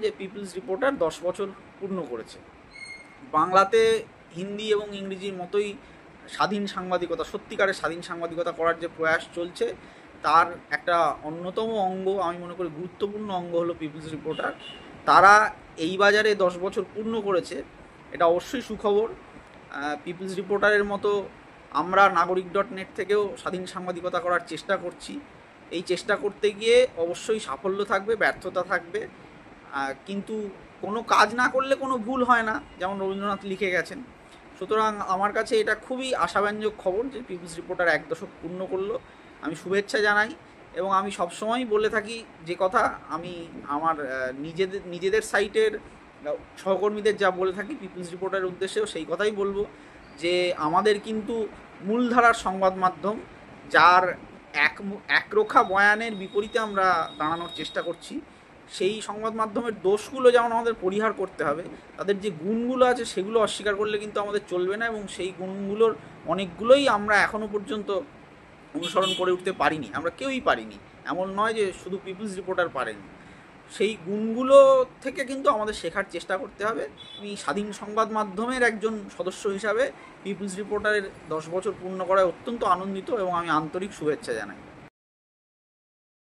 যে people's reporter 10 বছর পূর্ণ করেছে। বাংলাতে হিন্দি এবং ইংরেজির মতোই স্বাধীন সাংবাদিকতা, সত্যিকারের স্বাধীন সাংবাদিকতা করার যে প্রয়াস চলছে, তার একটা অন্যতম অঙ্গ, আমি মনে করি গুরুত্বপূর্ণ অঙ্গ হলো পিপলস রিপোর্টার। তারা এই বাজারে 10 বছর পূর্ণ করেছে, এটা অবশ্যই সুখবর। পিপলস রিপোর্টারের মতো আমরা নাগরিক.net থেকেও স্বাধীন সাংবাদিকতা করার চেষ্টা করছি। এই চেষ্টা করতে গিয়ে অবশ্যই সাফল্য থাকবে, ব্যর্থতা থাকবে, কিন্তু কোনো কাজ না করলে কোনো ভুল হয় না, যেমন রবীন্দ্রনাথ লিখে গেছেন। সুতরাং আমার কাছে এটা খুবই আশাব্যঞ্জক খবর যে পিপলস রিপোর্টার 1 দশক পূর্ণ করলো। আমি শুভেচ্ছা জানাই এবং আমি সবসময়ই বলে থাকি যে কথা, আমি আমার নিজেদের সাইটের সহকর্মীদের যা বলে থাকি পিপলস রিপোর্টারের উদ্দেশ্যেও সেই কথাই বলবো, যে আমাদের কিন্তু মূলধারার সংবাদ মাধ্যম, যার একরোখা বয়ানের বিপরীতে আমরা দাঁড়ানোর চেষ্টা করছি, সেই সংবাদ মাধ্যমের দোষগুলো যেমন আমাদের পরিহার করতে হবে, তাদের যে গুণগুলো আছে সেগুলো অস্বীকার করলে কিন্তু আমাদের চলবে না। এবং সেই গুণগুলোর অনেকগুলোই আমরা এখনও পর্যন্ত অনুসরণ করে উঠতে পারিনি, আমরা কেউই পারিনি, এমন নয় যে শুধু পিপলস রিপোর্টার পারেনি। সেই গুণগুলো থেকে কিন্তু আমাদের শেখার চেষ্টা করতে হবে। আমি স্বাধীন সংবাদ মাধ্যমের একজন সদস্য হিসাবে পিপলস রিপোর্টারের 10 বছর পূর্ণ করায় অত্যন্ত আনন্দিত এবং আমি আন্তরিক শুভেচ্ছা জানাই।